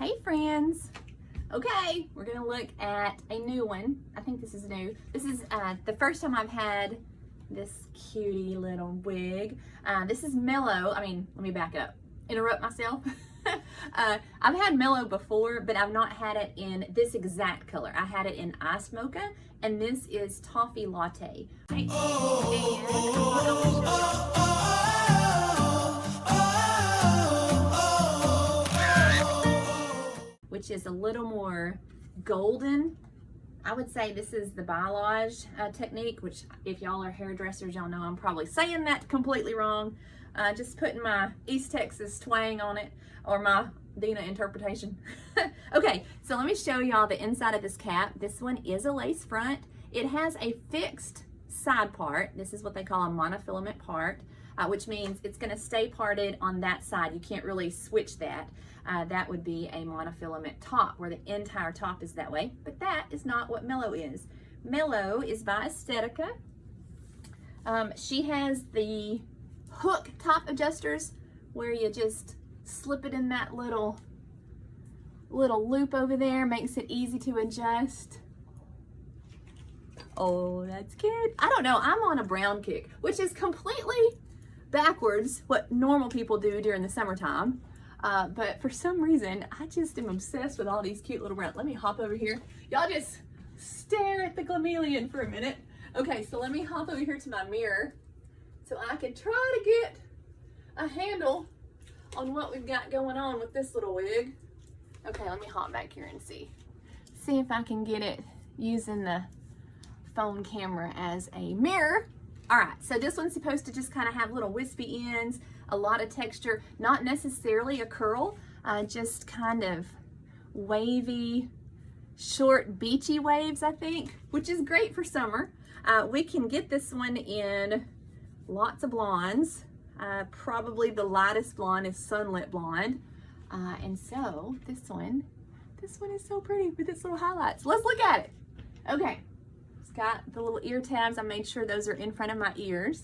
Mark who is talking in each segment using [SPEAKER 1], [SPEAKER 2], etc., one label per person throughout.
[SPEAKER 1] Hey friends. Okay, we're gonna look at a new one. I think this is new. This is the first time I've had this cutie little wig. This is Mellow. I mean, let me back up. Interrupt myself. I've had Mellow before, but I've not had it in this exact color. I had it in Ice Mocha, and this is Toffee Latte. Right? Which is a little more golden. I would say this is the balayage technique, which if y'all are hairdressers, y'all know I'm probably saying that completely wrong. Just putting my East Texas twang on it, or my Dina interpretation. Okay, so let me show y'all the inside of this cap. This one is a lace front. It has a fixed side part. This is what they call a monofilament part, which means it's gonna stay parted on that side. You can't really switch that. That would be a monofilament top, where the entire top is that way, but that is not what Mellow is. Mellow is by Estetica. She has the hook top adjusters, where you just slip it in that little loop over there, makes it easy to adjust. Oh, that's cute. I don't know, I'm on a brown kick, which is completely backwards what normal people do during the summertime. But for some reason, I just am obsessed with all these cute little brown. Let me hop over here. Y'all just stare at the Glameleon for a minute. Okay, so let me hop over here to my mirror so I can try to get a handle on what we've got going on with this little wig. Okay, let me hop back here and see if I can get it using the phone camera as a mirror. All right, so this one's supposed to just kind of have little wispy ends, a lot of texture, not necessarily a curl, just kind of wavy, short, beachy waves, I think, which is great for summer. We can get this one in lots of blondes. Probably the lightest blonde is Sunlit Blonde. And so this one is so pretty with its little highlights. Let's look at it. Okay. Got the little ear tabs. I made sure those are in front of my ears.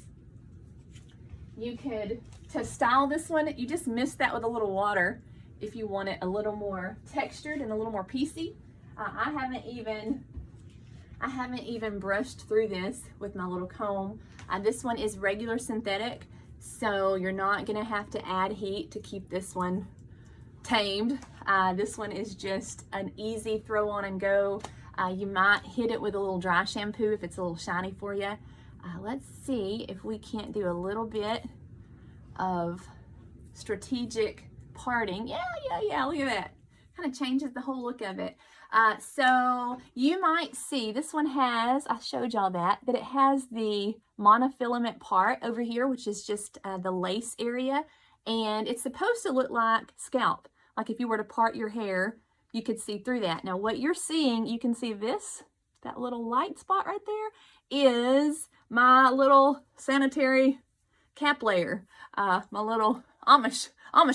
[SPEAKER 1] You could, to style this one, you just mist that with a little water if you want it a little more textured and a little more piecey. I haven't even brushed through this with my little comb. This one is regular synthetic, so you're not gonna have to add heat to keep this one tamed. This one is just an easy throw on and go. You might hit it with a little dry shampoo if it's a little shiny for you. Let's see if we can't do a little bit of strategic parting. Yeah, look at that. Kind of changes the whole look of it. So you might see this one has, I showed y'all that it has the monofilament part over here, which is just the lace area. And it's supposed to look like scalp. Like if you were to part your hair, you could see through that. Now what you're seeing, you can see that little light spot right there is my little sanitary cap layer, my little Amish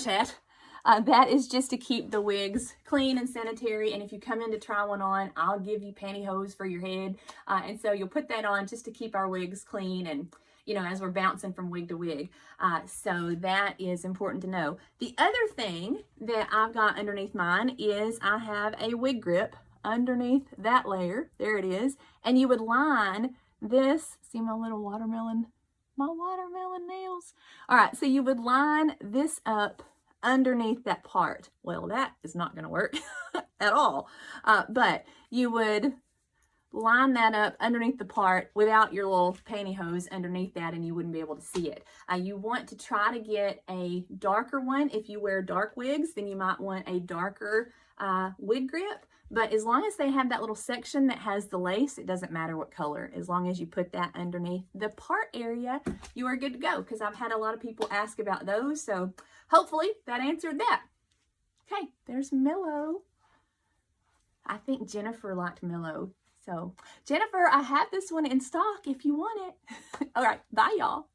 [SPEAKER 1] hat. That is just to keep the wigs clean and sanitary. And if you come in to try one on, I'll give you pantyhose for your head. And so you'll put that on just to keep our wigs clean and, you know, as we're bouncing from wig to wig. So that is important to know. The other thing that I've got underneath mine is I have a wig grip underneath that layer. There it is. And you would line this, see my little watermelon nails? All right, so you would line this up underneath that part. Well, that is not gonna work at all. But you would line that up underneath the part without your little pantyhose underneath that, and you wouldn't be able to see it. You want to try to get a darker one. If you wear dark wigs, then you might want a darker wig grip. But as long as they have that little section that has the lace, it doesn't matter what color. As long as you put that underneath the part area, you are good to go, because I've had a lot of people ask about those. So hopefully that answered that. Okay, there's Mellow. I think Jennifer liked Mellow. So Jennifer, I have this one in stock if you want it. All right, bye y'all.